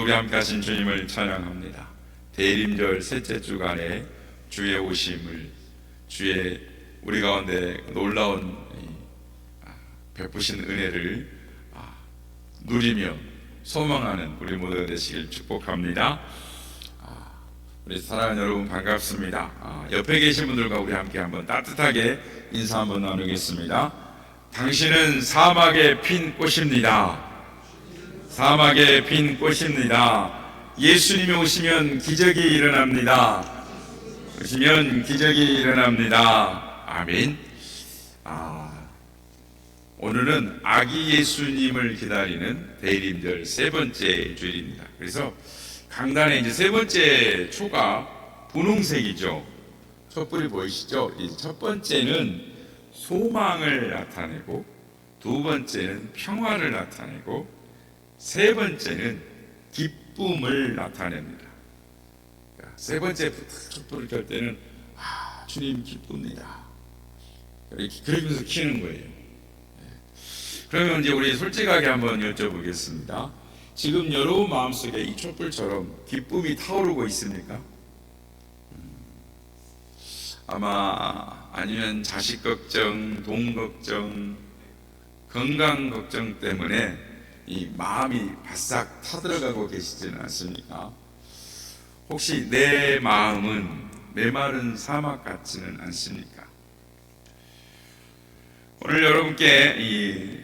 오늘도 우리 함께 하신 주님을 찬양합니다. 대림절 셋째 주간에 주의 오심을, 주의 우리 가운데 놀라운 베푸신 은혜를 누리며 소망하는 우리 모두가 되시길 축복합니다. 우리 사랑하는 여러분 반갑습니다. 옆에 계신 분들과 우리 함께 한번 따뜻하게 인사 한번 나누겠습니다. 당신은 사막에 핀 꽃입니다. 사막에 핀 꽃입니다. 예수님이 오시면 기적이 일어납니다. 오시면 기적이 일어납니다. 아멘. 오늘은 아기 예수님을 기다리는 대림절 세 번째 주일입니다. 그래서 강단에 이제 세 번째 초가 분홍색이죠. 촛불이 보이시죠? 첫 번째는 소망을 나타내고, 두 번째는 평화를 나타내고, 세 번째는 기쁨을 나타냅니다. 세 번째 촛불을 켤 때는 주님 기쁩니다. 이렇게 그러면서 키는 거예요. 그러면 이제 우리 솔직하게 한번 여쭤보겠습니다. 지금 여러분 마음속에 이 촛불처럼 기쁨이 타오르고 있습니까? 아마 아니면 자식 걱정, 돈 걱정, 건강 걱정 때문에 이 마음이 바싹 타들어가고 계시지는 않습니까? 혹시 내 마음은 메마른 사막 같지는 않습니까? 오늘 여러분께 이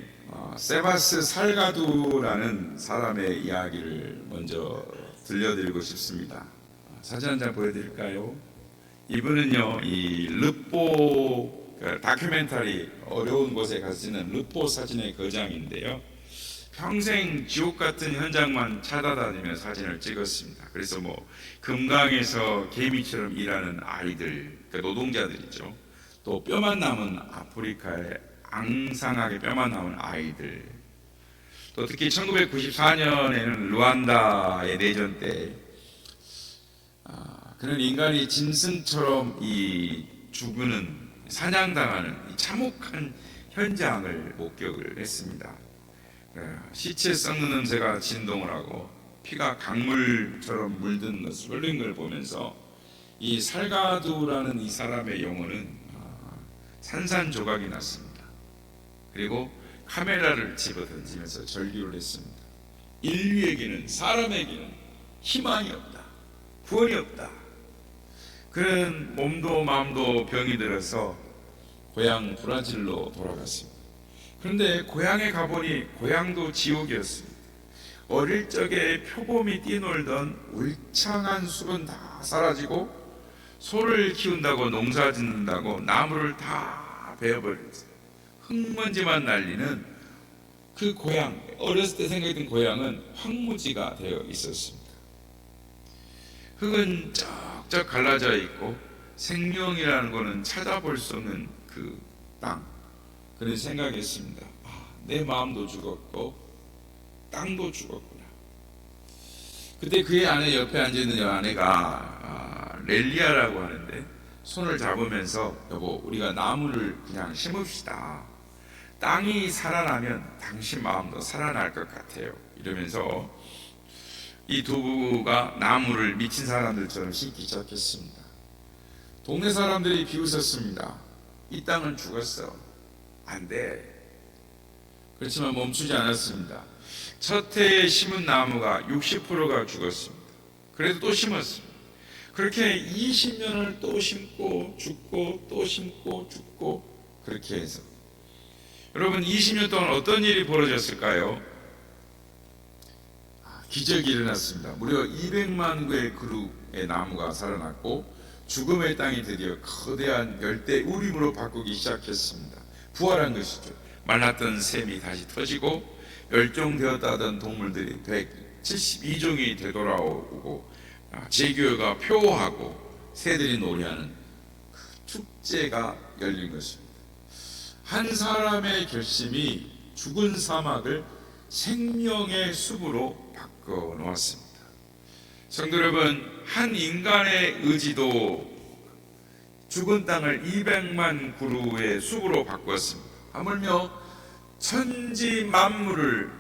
세바스 살가두라는 사람의 이야기를 먼저 들려드리고 싶습니다. 사진 한 장 보여드릴까요? 이분은요, 이 르포 다큐멘터리 어려운 곳에 가시는 르포 사진의 거장인데요, 평생 지옥 같은 현장만 찾아다니며 사진을 찍었습니다. 그래서 금강에서 개미처럼 일하는 아이들, 노동자들이죠. 또 뼈만 남은 아프리카에 앙상하게 뼈만 남은 아이들, 또 특히 1994년에는 루안다의 내전 때 그런 인간이 짐승처럼 죽는, 사냥당하는 참혹한 현장을 목격을 했습니다. 시체 썩는 냄새가 진동을 하고 피가 강물처럼 물든 것을 흘린 걸 보면서 이 살가두라는 이 사람의 영혼은 산산조각이 났습니다. 그리고 카메라를 집어던지면서 절규를 했습니다. 인류에게는, 사람에게는 희망이 없다, 구원이 없다. 그런 몸도 마음도 병이 들어서 고향 브라질로 돌아갔습니다. 그런데 고향에 가보니 고향도 지옥이었습니다. 어릴 적에 표범이 뛰놀던 울창한 숲은 다 사라지고, 소를 키운다고 농사 짓는다고 나무를 다 베어버렸어요. 흙먼지만 날리는 그 고향, 어렸을 때 생각했던 고향은 황무지가 되어 있었습니다. 흙은 쩍쩍 갈라져 있고 생명이라는 것은 찾아볼 수 없는 그 땅, 그런 생각했습니다. 내 마음도 죽었고 땅도 죽었구나. 그때 그의 아내 옆에 앉아있는 아내가 렐리아라고 하는데, 손을 잡으면서 여보, 우리가 나무를 그냥 심읍시다. 땅이 살아나면 당신 마음도 살아날 것 같아요. 이러면서 이 두 부부가 나무를 미친 사람들처럼 심기 시작했습니다. 동네 사람들이 비웃었습니다. 이 땅은 죽었어, 안 돼. 그렇지만 멈추지 않았습니다. 첫 해에 심은 나무가 60%가 죽었습니다. 그래도 또 심었습니다. 그렇게 20년을 또 심고 죽고 또 심고 죽고, 그렇게 해서 여러분 20년 동안 어떤 일이 벌어졌을까요? 기적이 일어났습니다. 무려 200만 그루의 그루의 나무가 살아났고, 죽음의 땅이 드디어 거대한 열대 우림으로 바꾸기 시작했습니다. 부활한 것이죠. 말랐던 샘이 다시 터지고, 멸종되었다던 동물들이 172종이 되돌아오고, 제규어가 표하고 새들이 노래하는 그 축제가 열린 것입니다. 한 사람의 결심이 죽은 사막을 생명의 숲으로 바꿔 놓았습니다. 성도 여러분, 한 인간의 의지도 죽은 땅을 200만 그루의 숲으로 바꿨습니다. 하물며 천지 만물을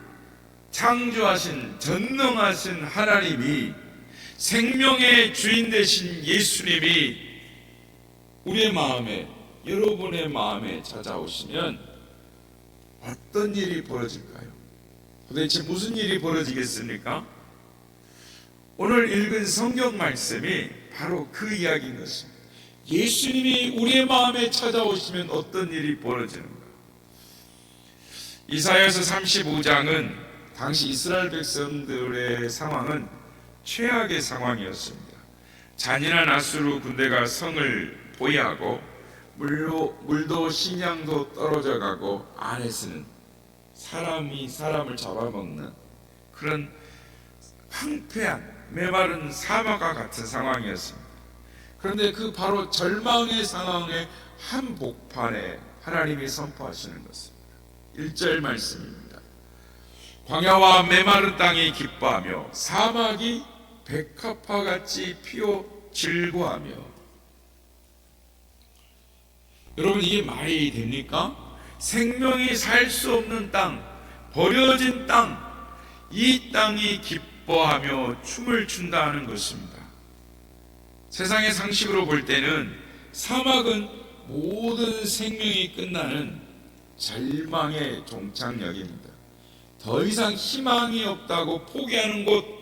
창조하신 전능하신 하나님이, 생명의 주인 되신 예수님이 우리의 마음에, 여러분의 마음에 찾아오시면 어떤 일이 벌어질까요? 도대체 무슨 일이 벌어지겠습니까? 오늘 읽은 성경 말씀이 바로 그 이야기인 것입니다. 예수님이 우리의 마음에 찾아오시면 어떤 일이 벌어지는가? 이사야서 35장은 당시 이스라엘 백성들의 상황은 최악의 상황이었습니다. 잔인한 아수르 군대가 성을 포위하고 물도 식량도 떨어져 가고 안에서는 사람이 사람을 잡아먹는 그런 황폐한 메마른 사막과 같은 상황이었습니다. 그런데 그 바로 절망의 상황의 한복판에 하나님이 선포하시는 것입니다. 1절 말씀입니다. 광야와 메마른 땅이 기뻐하며 사막이 백합화같이 피어 즐거워하며. 여러분, 이게 말이 됩니까? 생명이 살 수 없는 땅, 버려진 땅, 이 땅이 기뻐하며 춤을 춘다는 것입니다. 세상의 상식으로 볼 때는 사막은 모든 생명이 끝나는 절망의 종착역입니다. 더 이상 희망이 없다고 포기하는 곳,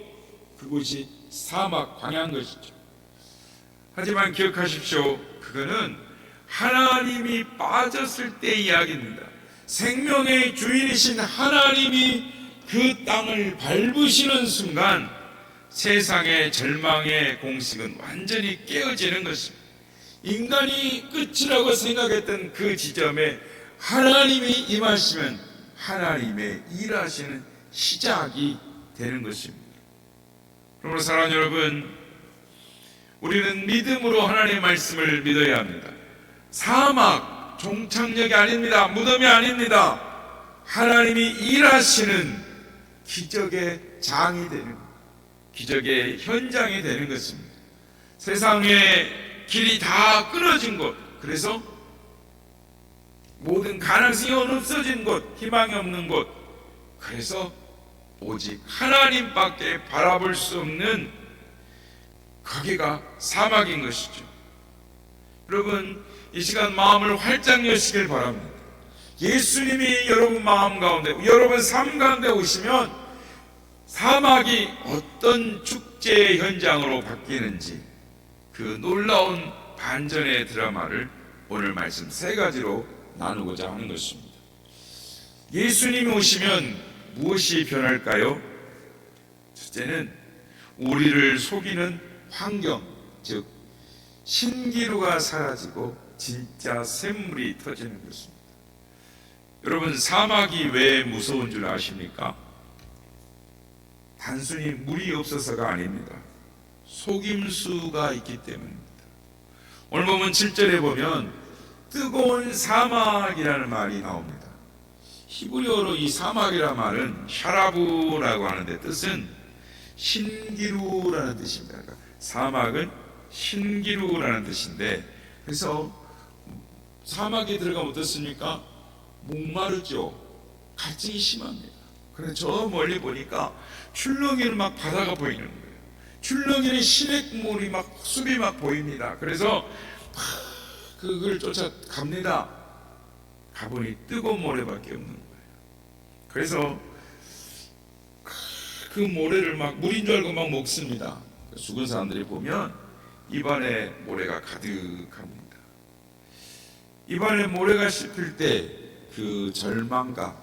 그곳이 사막 광야인 것이죠. 하지만 기억하십시오. 그거는 하나님이 빠졌을 때 이야기입니다. 생명의 주인이신 하나님이 그 땅을 밟으시는 순간 세상의 절망의 공식은 완전히 깨어지는 것입니다. 인간이 끝이라고 생각했던 그 지점에 하나님이 임하시면 하나님의 일하시는 시작이 되는 것입니다. 그러므로 사랑하는 여러분, 우리는 믿음으로 하나님의 말씀을 믿어야 합니다. 사막 종착역이 아닙니다. 무덤이 아닙니다. 하나님이 일하시는 기적의 장이 되는, 기적의 현장이 되는 것입니다. 세상의 길이 다 끊어진 곳, 그래서 모든 가능성이 없어진 곳, 희망이 없는 곳, 그래서 오직 하나님밖에 바라볼 수 없는 거기가 사막인 것이죠. 여러분, 이 시간 마음을 활짝 여시길 바랍니다. 예수님이 여러분 마음 가운데, 여러분 삶 가운데 오시면 사막이 어떤 축제의 현장으로 바뀌는지, 그 놀라운 반전의 드라마를 오늘 말씀 3가지로 나누고자 하는 것입니다. 예수님이 오시면 무엇이 변할까요? 첫째는 우리를 속이는 환경, 즉 신기루가 사라지고 진짜 샘물이 터지는 것입니다. 여러분, 사막이 왜 무서운 줄 아십니까? 단순히 물이 없어서가 아닙니다. 속임수가 있기 때문입니다. 오늘 보면 7절에 보면 뜨거운 사막이라는 말이 나옵니다. 히브리어로 이 사막이라는 말은 샤라부라고 하는데 뜻은 신기루라는 뜻입니다. 그러니까 사막은 신기루라는 뜻인데, 그래서 사막에 들어가면 어떻습니까? 목마르죠. 갈증이 심합니다. 그래서 저 멀리 보니까 출렁이는 막 바다가 보이는 거예요. 출렁이는 시냇물이 막 숲이 막 보입니다. 그래서 그걸 쫓아갑니다. 가보니 뜨거운 모래밖에 없는 거예요. 그래서 그 모래를 막 물인 줄 알고 막 먹습니다. 죽은 사람들이 보면 입안에 모래가 가득합니다. 입안에 모래가 씹힐 때 그 절망감,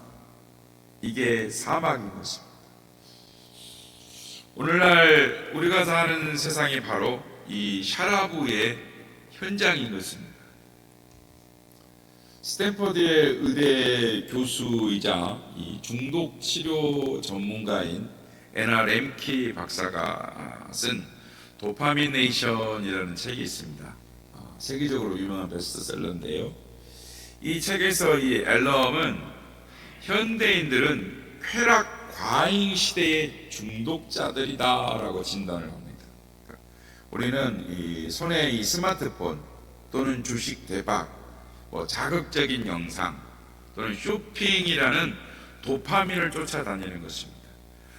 이게 사막인 것입니다. 오늘날 우리가 사는 세상이 바로 이 샤라부의 현장인 것입니다. 스탠퍼드의 의대 교수이자 이 중독 치료 전문가인 애나 렘키 박사가 쓴 도파미네이션이라는 책이 있습니다. 세계적으로 유명한 베스트셀러인데요. 이 책에서 이 앨럼은 현대인들은 쾌락 과잉 시대의 중독자들이다라고 진단을 합니다. 우리는 이 손에 이 스마트폰 또는 주식 대박, 자극적인 영상 또는 쇼핑이라는 도파민을 쫓아다니는 것입니다.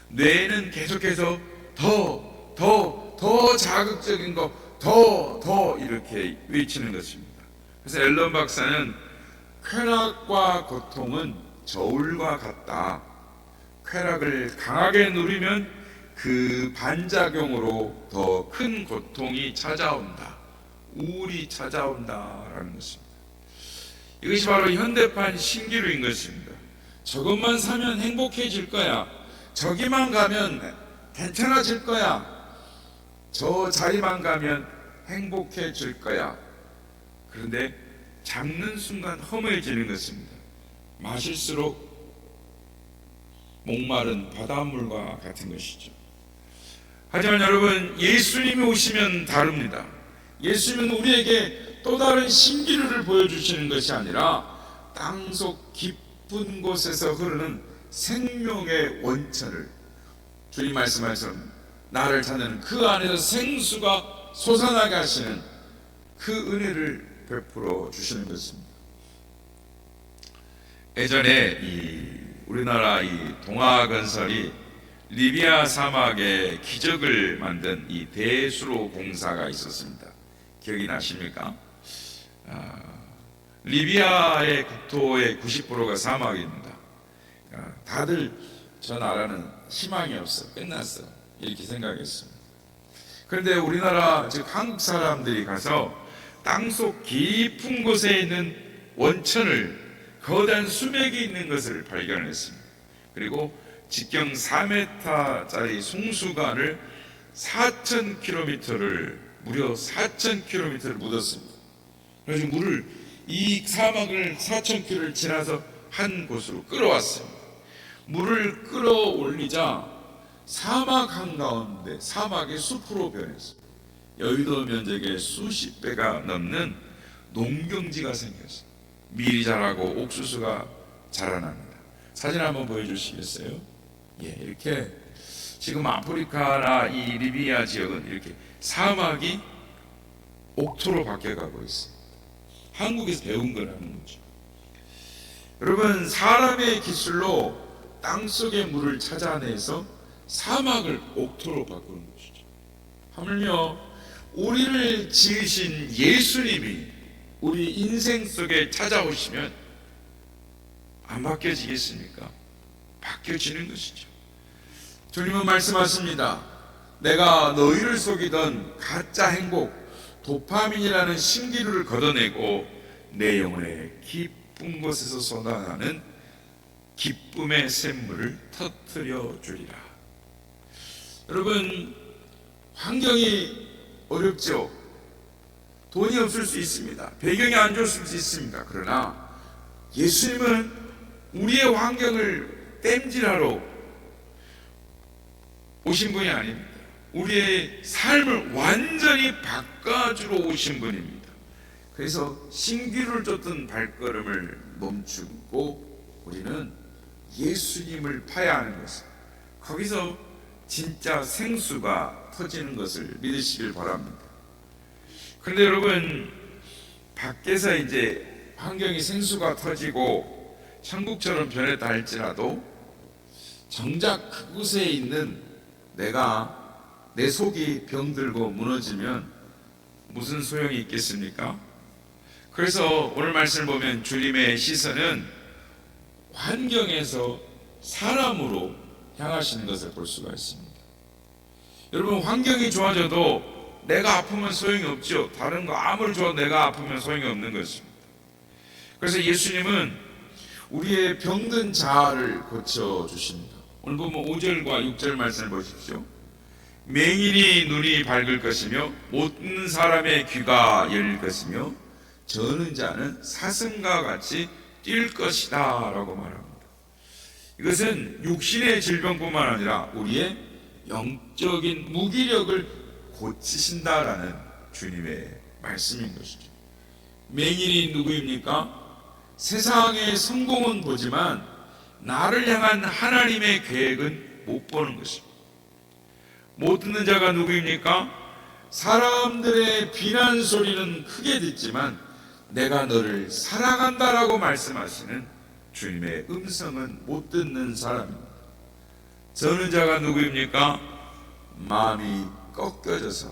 뇌는 계속해서 더 자극적인 거, 더 이렇게 외치는 것입니다. 그래서 앨런 박사는 쾌락과 고통은 저울과 같다. 쾌락을 강하게 누리면 그 반작용으로 더 큰 고통이 찾아온다. 우울이 찾아온다라는 것입니다. 이것이 바로 현대판 신기루인 것입니다. 저것만 사면 행복해질 거야. 저기만 가면 괜찮아질 거야. 저 자리만 가면 행복해질 거야. 그런데 잡는 순간 허무해지는 것입니다. 마실수록 목마른 바닷물과 같은 것이죠. 하지만 여러분, 예수님이 오시면 다릅니다. 예수님은 우리에게 또 다른 신기루를 보여주시는 것이 아니라 땅속 깊은 곳에서 흐르는 생명의 원천을, 주님 말씀하신 나를 찾는 그 안에서 생수가 솟아나게 하시는 그 은혜를 베풀어 주시는 것입니다. 예전에 우리나라 동아건설이 리비아 사막에 기적을 만든 대수로 공사가 있었습니다. 기억이 나십니까? 리비아의 국토의 90%가 사막입니다. 다들 저 나라는 희망이 없어, 끝났어, 이렇게 생각했습니다. 그런데 우리나라, 즉 한국 사람들이 가서 땅속 깊은 곳에 있는 원천을, 거대한 수맥이 있는 것을 발견했습니다. 그리고 직경 4m짜리 송수관을 4,000km를, 무려 4,000km를 묻었습니다. 그래서 물을, 이 사막을 4,000km를 지나서 한 곳으로 끌어왔습니다. 물을 끌어올리자 사막 한가운데 사막의 숲으로 변했습니다. 여의도 면적의 수십 배가 넘는 농경지가 생겼습니다. 밀이 자라고 옥수수가 자라납니다. 사진 한번 보여주시겠어요? 예, 이렇게 지금 아프리카나 이 리비아 지역은 이렇게 사막이 옥토로 바뀌어가고 있어요. 한국에서 배운 거라는 거죠. 여러분, 사람의 기술로 땅속의 물을 찾아내서 사막을 옥토로 바꾸는 것이죠. 하물며 우리를 지으신 예수님이 우리 인생 속에 찾아오시면 안 바뀌어지겠습니까? 바뀌어지는 것이죠. 주님은 말씀하십니다. 내가 너희를 속이던 가짜 행복, 도파민이라는 신기루를 걷어내고 내 영혼의 깊은 곳에서 쏟아나는 기쁨의 샘물을 터뜨려 주리라. 여러분, 환경이 어렵죠. 돈이 없을 수 있습니다. 배경이 안 좋을 수 있습니다. 그러나 예수님은 우리의 환경을 땜질하러 오신 분이 아닙니다. 우리의 삶을 완전히 바꿔주러 오신 분입니다. 그래서 신기루를 쫓던 발걸음을 멈추고 우리는 예수님을 파야 하는 것입니다. 거기서 진짜 생수가 터지는 것을 믿으시길 바랍니다. 그런데 여러분, 밖에서 이제 환경이 생수가 터지고 천국처럼 변했다 할지라도 정작 그곳에 있는 내 속이 병들고 무너지면 무슨 소용이 있겠습니까? 그래서 오늘 말씀을 보면 주님의 시선은 환경에서 사람으로 향하시는 것을 볼 수가 있습니다. 여러분, 환경이 좋아져도 내가 아프면 소용이 없죠. 다른 거 아무리 좋아도 내가 아프면 소용이 없는 것입니다. 그래서 예수님은 우리의 병든 자아를 고쳐주십니다. 오늘 보면 5절과 6절 말씀을 보십시오. 맹인이 눈이 밝을 것이며 못 듣는 사람의 귀가 열릴 것이며 저는 자는 사슴과 같이 뛸 것이다 라고 말합니다. 이것은 육신의 질병뿐만 아니라 우리의 영적인 무기력을 고치신다라는 주님의 말씀인 것이죠. 맹인이 누구입니까? 세상의 성공은 보지만 나를 향한 하나님의 계획은 못 보는 것입니다. 못 듣는 자가 누구입니까? 사람들의 비난 소리는 크게 듣지만 내가 너를 사랑한다라고 말씀하시는 주님의 음성은 못 듣는 사람입니다. 저는 자가 누구입니까? 마음이 꺾여져서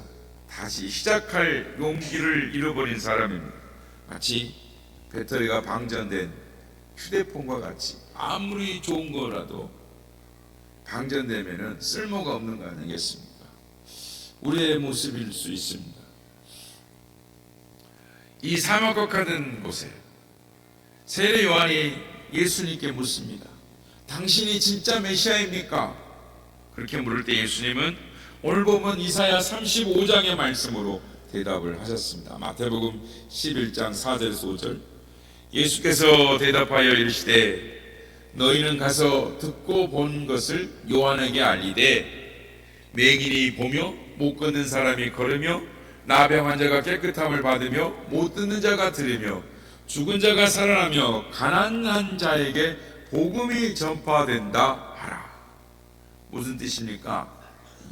다시 시작할 용기를 잃어버린 사람입니다. 마치 배터리가 방전된 휴대폰과 같이 아무리 좋은 거라도 방전되면 쓸모가 없는 거 아니겠습니까? 우리의 모습일 수 있습니다. 이 사막곡하던 곳에 세례 요한이 예수님께 묻습니다. 당신이 진짜 메시아입니까? 그렇게 물을 때 예수님은 오늘 보면 이사야 35장의 말씀으로 대답을 하셨습니다. 마태복음 11장 4절에서 5절. 예수께서 대답하여 이르시되 너희는 가서 듣고 본 것을 요한에게 알리되 맹인이 보며 못 걷는 사람이 걸으며 나병 환자가 깨끗함을 받으며 못 듣는 자가 들으며 죽은 자가 살아나며 가난한 자에게 복음이 전파된다 하라. 무슨 뜻입니까?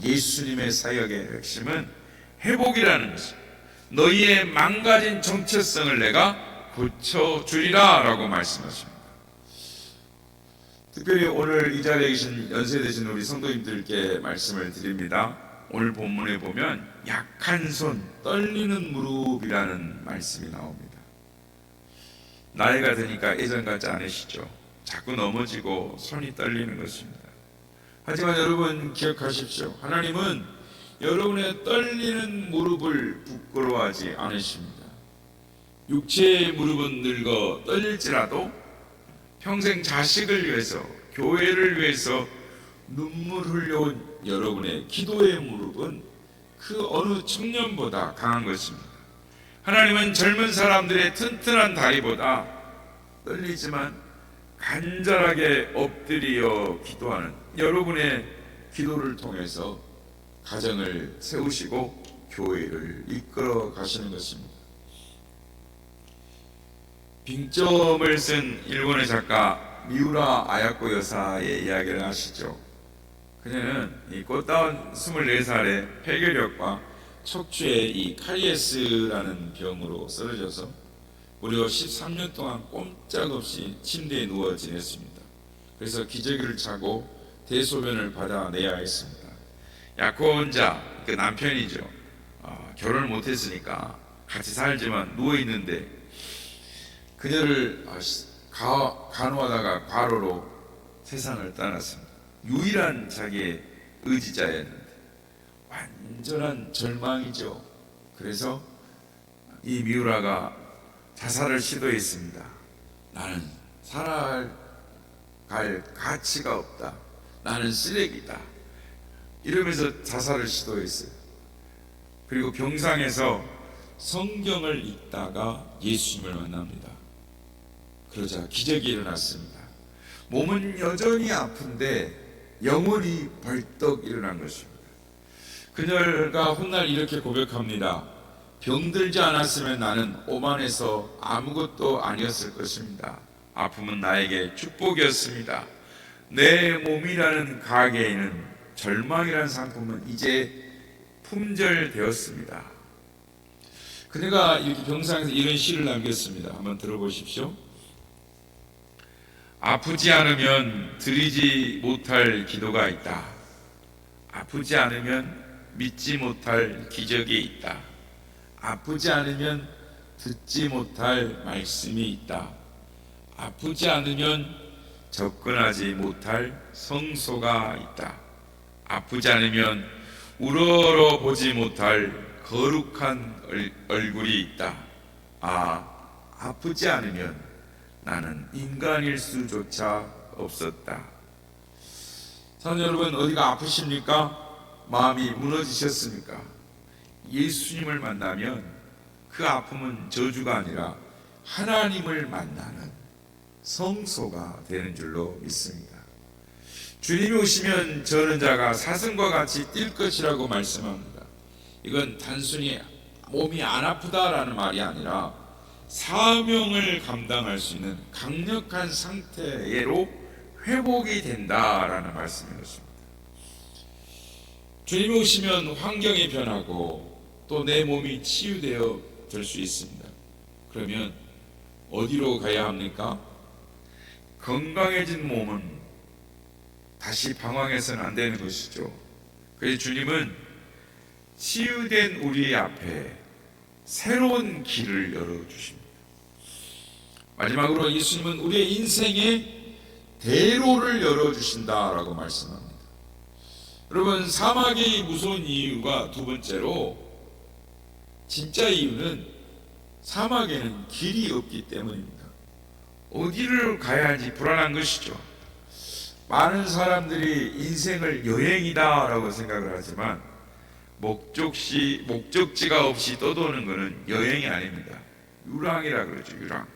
예수님의 사역의 핵심은 회복이라는 것입니다. 너희의 망가진 정체성을 내가 고쳐주리라 라고 말씀하십니다. 특별히 오늘 이 자리에 계신 연세 되신 우리 성도님들께 말씀을 드립니다. 오늘 본문에 보면 약한 손, 떨리는 무릎이라는 말씀이 나옵니다. 나이가 드니까 예전 같지 않으시죠? 자꾸 넘어지고 손이 떨리는 것입니다. 하지만 여러분 기억하십시오. 하나님은 여러분의 떨리는 무릎을 부끄러워하지 않으십니다. 육체의 무릎은 늙어 떨릴지라도 평생 자식을 위해서, 교회를 위해서 눈물 흘려온 여러분의 기도의 무릎은 그 어느 청년보다 강한 것입니다. 하나님은 젊은 사람들의 튼튼한 다리보다 떨리지만 간절하게 엎드려 기도하는 여러분의 기도를 통해서 가정을 세우시고 교회를 이끌어 가시는 것입니다. 빙점을 쓴 일본의 작가 미우라 아야코 여사의 이야기를 아시죠? 그녀는 이 꽃다운 24살의 폐결핵과 척추의 이 카리에스라는 병으로 쓰러져서 무려 13년 동안 꼼짝없이 침대에 누워 지냈습니다. 그래서 기저귀를 차고 대소변을 받아내야 했습니다. 약혼자, 그 남편이죠. 결혼을 못했으니까 같이 살지만 누워있는데 그녀를 간호하다가 과로로 세상을 떠났습니다. 유일한 자기의 의지자였는데 완전한 절망이죠. 그래서 이 미우라가 자살을 시도했습니다. 나는 살아갈 가치가 없다. 나는 쓰레기다. 이러면서 자살을 시도했어요. 그리고 병상에서 성경을 읽다가 예수님을 만납니다. 그러자 기적이 일어났습니다. 몸은 여전히 아픈데 영혼이 벌떡 일어난 것입니다. 그녀가 훗날 이렇게 고백합니다. 병들지 않았으면 나는 오만해서 아무것도 아니었을 것입니다. 아픔은 나에게 축복이었습니다. 내 몸이라는 가게에는 절망이라는 상품은 이제 품절되었습니다. 그녀가 이렇게 병상에서 이런 시를 남겼습니다. 한번 들어보십시오. 아프지 않으면 드리지 못할 기도가 있다. 아프지 않으면 믿지 못할 기적이 있다. 아프지 않으면 듣지 못할 말씀이 있다. 아프지 않으면 접근하지 못할 성소가 있다. 아프지 않으면 우러러 보지 못할 거룩한 얼굴이 있다. 아프지 않으면 나는 인간일 수조차 없었다. 사랑하는 여러분, 어디가 아프십니까? 마음이 무너지셨습니까? 예수님을 만나면 그 아픔은 저주가 아니라 하나님을 만나는 성소가 되는 줄로 믿습니다. 주님이 오시면 저는 자가 사슴과 같이 뛸 것이라고 말씀합니다. 이건 단순히 몸이 안 아프다라는 말이 아니라 사명을 감당할 수 있는 강력한 상태로 회복이 된다라는 말씀인 것입니다. 주님이 오시면 환경이 변하고 또 내 몸이 치유되어 될 수 있습니다. 그러면 어디로 가야 합니까? 건강해진 몸은 다시 방황해서는 안 되는 것이죠. 그래서 주님은 치유된 우리 앞에 새로운 길을 열어주십니다. 마지막으로 예수님은 우리의 인생에 대로를 열어주신다라고 말씀합니다. 여러분, 사막이 무서운 이유가 두 번째로, 진짜 이유는 사막에는 길이 없기 때문입니다. 어디를 가야 할지 불안한 것이죠. 많은 사람들이 인생을 여행이다라고 생각을 하지만 목적지가 없이 떠도는 것은 여행이 아닙니다. 유랑이라 그러죠. 유랑.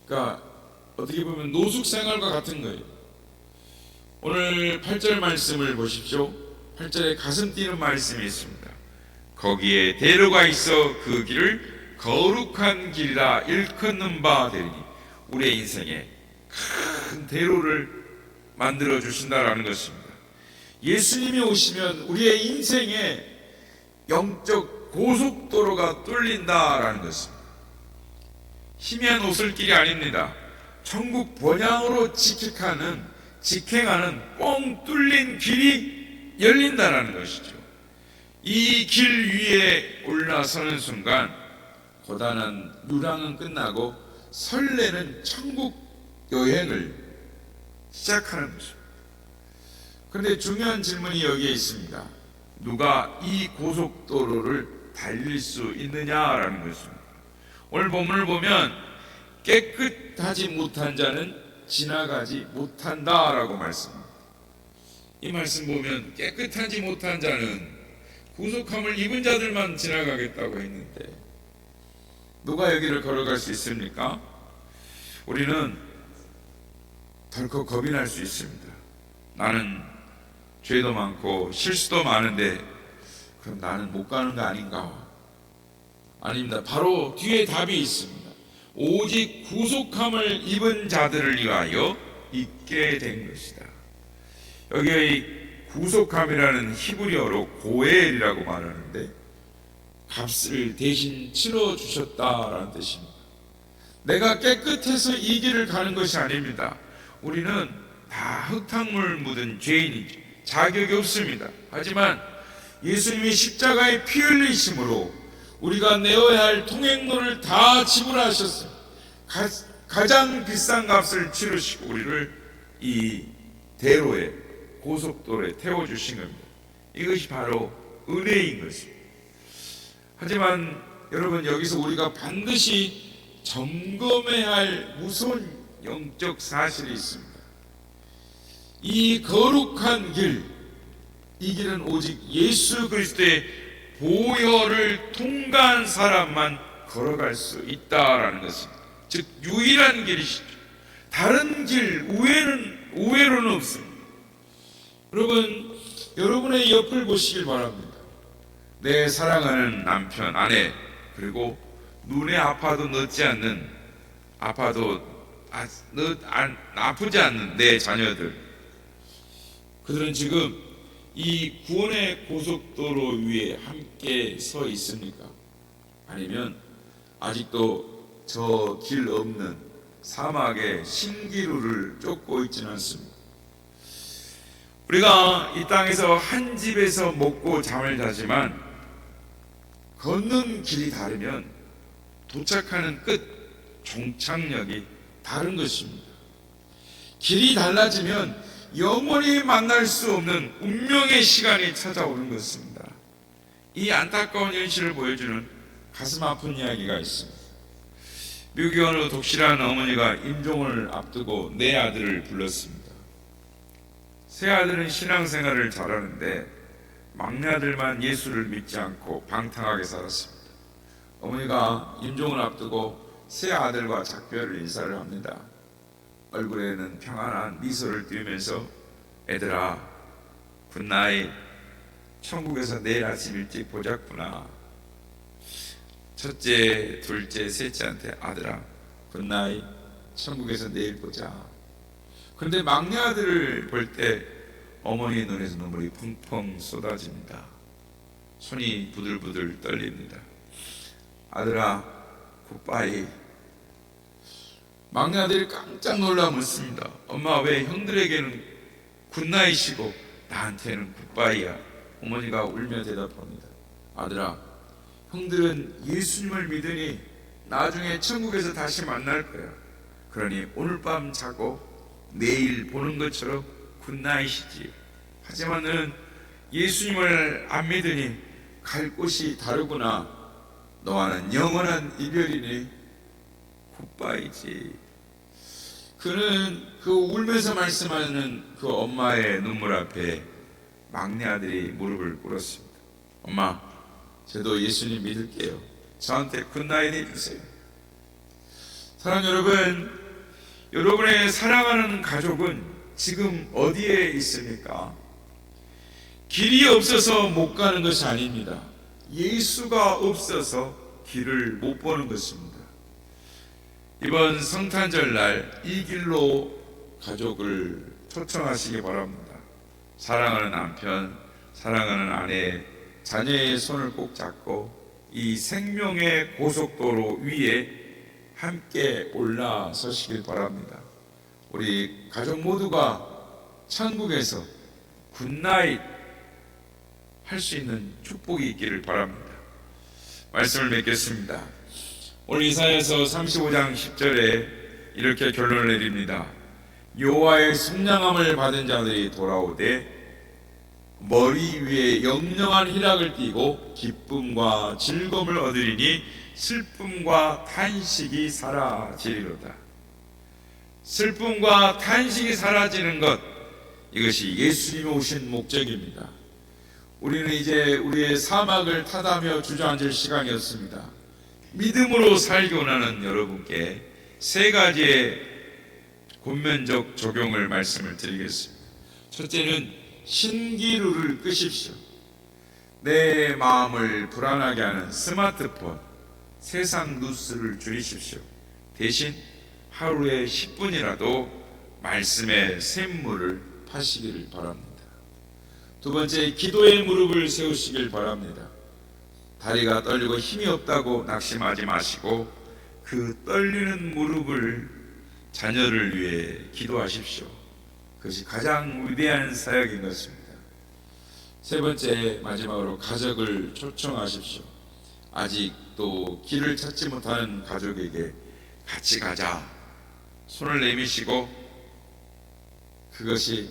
그러니까 어떻게 보면 노숙생활과 같은 거예요. 오늘 8절 말씀을 보십시오. 8절에 가슴 뛰는 말씀이 있습니다. 거기에 대로가 있어 그 길을 거룩한 길이라 일컫는 바 되리니, 우리의 인생에 큰 대로를 만들어 주신다라는 것입니다. 예수님이 오시면 우리의 인생에 영적 고속도로가 뚫린다라는 것입니다. 희미한 오솔길이 아닙니다. 천국 번향으로 직행하는 뻥 뚫린 길이 열린다라는 것이죠. 이 길 위에 올라서는 순간 고단한 유랑은 끝나고 설레는 천국 여행을 시작하는 것입니다. 그런데 중요한 질문이 여기에 있습니다. 누가 이 고속도로를 달릴 수 있느냐라는 것입니다. 오늘 본문을 보면 깨끗하지 못한 자는 지나가지 못한다라고 말씀합니다. 이 말씀 보면 깨끗하지 못한 자는 구속함을 입은 자들만 지나가겠다고 했는데 누가 여기를 걸어갈 수 있습니까? 우리는 덜컥 겁이 날 수 있습니다. 나는 죄도 많고 실수도 많은데 그럼 나는 못 가는 거 아닌가? 아닙니다. 바로 뒤에 답이 있습니다. 오직 구속함을 입은 자들을 위하여 있게 된 것이다. 여기에 구속함이라는 히브리어로 고엘이라고 말하는데 값을 대신 치러주셨다라는 뜻입니다. 내가 깨끗해서 이 길을 가는 것이 아닙니다. 우리는 다 흙탕물 묻은 죄인이죠. 자격이 없습니다. 하지만 예수님이 십자가에 피 흘리심으로 우리가 내어야 할 통행료를 다 지불하셨습니다. 가장 비싼 값을 치르시고 우리를 이 대로에, 고속도로에 태워주신 겁니다. 이것이 바로 은혜인 것입니다. 하지만 여러분, 여기서 우리가 반드시 점검해야 할 무서운 영적 사실이 있습니다. 이 거룩한 길, 이 길은 오직 예수 그리스도의 보혈을 통과한 사람만 걸어갈 수 있다라는 것입니다. 즉 유일한 길이시죠. 다른 길 우회로는 없습니다. 여러분, 여러분의 옆을 보시길 바랍니다. 내 사랑하는 남편, 아내, 그리고 눈에 아파도 아프지 않는 내 자녀들, 그들은 지금 이 구원의 고속도로 위에 함께 서 있습니까? 아니면 아직도 저 길 없는 사막의 신기루를 쫓고 있지는 않습니다. 우리가 이 땅에서 한 집에서 먹고 잠을 자지만 걷는 길이 다르면 도착하는 끝, 종착역이 다른 것입니다. 길이 달라지면 영원히 만날 수 없는 운명의 시간이 찾아오는 것입니다. 이 안타까운 현실을 보여주는 가슴 아픈 이야기가 있습니다. 미국의 어느 독실한 어머니가 임종을 앞두고 네 아들을 불렀습니다. 세 아들은 신앙생활을 잘하는데 막내 아들만 예수를 믿지 않고 방탕하게 살았습니다. 어머니가 임종을 앞두고 세 아들과 작별 인사를 합니다. 얼굴에는 평안한 미소를 띄우면서 애들아, 굿나잇, 천국에서 내일 아침 일찍 보자꾸나. 첫째, 둘째, 셋째한테 아들아, 굿나잇, 천국에서 내일 보자. 그런데 막내 아들을 볼 때 어머니의 눈에서 눈물이 펑펑 쏟아집니다. 손이 부들부들 떨립니다. 아들아, 굿바이. 막내 아들이 깜짝 놀라 묻습니다. 엄마, 왜 형들에게는 굿나잇이고 나한테는 굿바이야. 어머니가 울며 대답합니다. 아들아, 형들은 예수님을 믿으니 나중에 천국에서 다시 만날 거야. 그러니 오늘 밤 자고 내일 보는 것처럼 굿나잇이지. 하지만 너는 예수님을 안 믿으니 갈 곳이 다르구나. 너와는 영원한 이별이니 굿바이지. 그는 그 울면서 말씀하는 그 엄마의 눈물 앞에 막내 아들이 무릎을 꿇었습니다. 엄마, 저도 예수님 믿을게요. 저한테 굿나잇 해주세요. 사랑하는 여러분, 여러분의 사랑하는 가족은 지금 어디에 있습니까? 길이 없어서 못 가는 것이 아닙니다. 예수가 없어서 길을 못 보는 것입니다. 이번 성탄절날 이 길로 가족을 초청하시기 바랍니다. 사랑하는 남편, 사랑하는 아내, 자녀의 손을 꼭 잡고 이 생명의 고속도로 위에 함께 올라서시길 바랍니다. 우리 가족 모두가 천국에서 굿나잇 할 수 있는 축복이 있기를 바랍니다. 말씀을 맺겠습니다. 오늘 이사야서 35장 10절에 이렇게 결론을 내립니다. 여호와의 선량함을 받은 자들이 돌아오되 머리 위에 영영한 희락을 띠고 기쁨과 즐거움을 얻으리니 슬픔과 탄식이 사라지리로다. 슬픔과 탄식이 사라지는 것, 이것이 예수님이 오신 목적입니다. 우리는 이제 우리의 사막을 타다며 주저앉을 시간이었습니다. 믿음으로 살기 원하는 여러분께 세 가지의 권면적 적용을 말씀을 드리겠습니다. 첫째는 신기루를 끄십시오. 내 마음을 불안하게 하는 스마트폰, 세상 뉴스를 줄이십시오. 대신 하루에 10분이라도 말씀의 샘물을 파시기를 바랍니다. 두 번째, 기도의 무릎을 세우시길 바랍니다. 다리가 떨리고 힘이 없다고 낙심하지 마시고 그 떨리는 무릎을 자녀를 위해 기도하십시오. 그것이 가장 위대한 사역인 것입니다. 세 번째, 마지막으로 가족을 초청하십시오. 아직도 길을 찾지 못하는 가족에게 같이 가자 손을 내미시고 그것이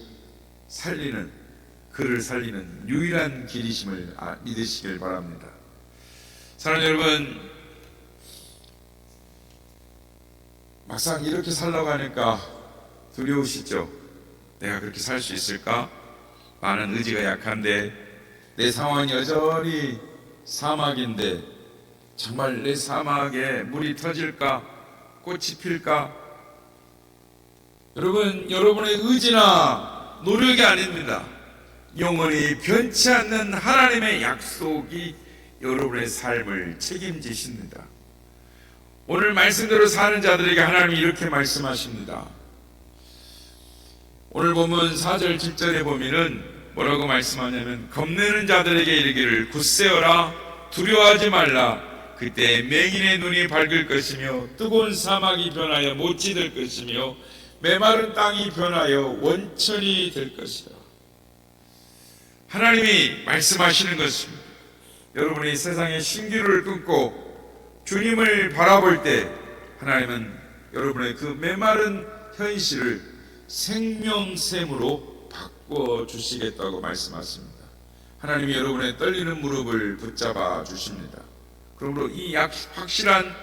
그를 살리는 유일한 길이심을 믿으시길 바랍니다. 사랑하는 여러분, 막상 이렇게 살라고 하니까 두려우시죠? 내가 그렇게 살 수 있을까? 나는 의지가 약한데, 내 상황이 여전히 사막인데 정말 내 사막에 물이 터질까? 꽃이 필까? 여러분, 여러분의 의지나 노력이 아닙니다. 영원히 변치 않는 하나님의 약속이 여러분의 삶을 책임지십니다. 오늘 말씀대로 사는 자들에게 하나님이 이렇게 말씀하십니다. 오늘 본문 4절 7절에 보면은 뭐라고 말씀하냐면, 겁내는 자들에게 이르기를 굳세어라, 두려워하지 말라. 그때 맹인의 눈이 밝을 것이며 뜨거운 사막이 변하여 못이 될 것이며 메마른 땅이 변하여 원천이 될 것이다. 하나님이 말씀하시는 것입니다. 여러분이 세상의 신기루를 끊고 주님을 바라볼 때 하나님은 여러분의 그 메마른 현실을 생명샘으로 바꿔 주시겠다고 말씀하십니다. 하나님이 여러분의 떨리는 무릎을 붙잡아 주십니다. 그러므로 이 확실한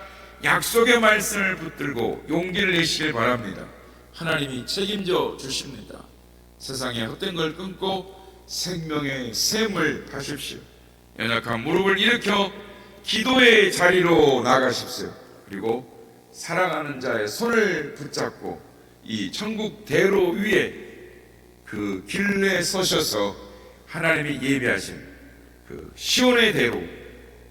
약속의 말씀을 붙들고 용기를 내시길 바랍니다. 하나님이 책임져 주십니다. 세상의 헛된 걸 끊고 생명의 샘을 파십시오. 연약한 무릎을 일으켜 기도의 자리로 나가십시오. 그리고 사랑하는 자의 손을 붙잡고 이 천국 대로 위에 그 길에 서셔서 하나님이 예비하신 그 시온의 대로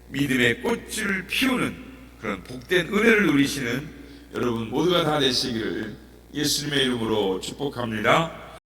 믿음의 꽃을 피우는 그런 복된 은혜를 누리시는 여러분 모두가 다 되시기를 예수님의 이름으로 축복합니다.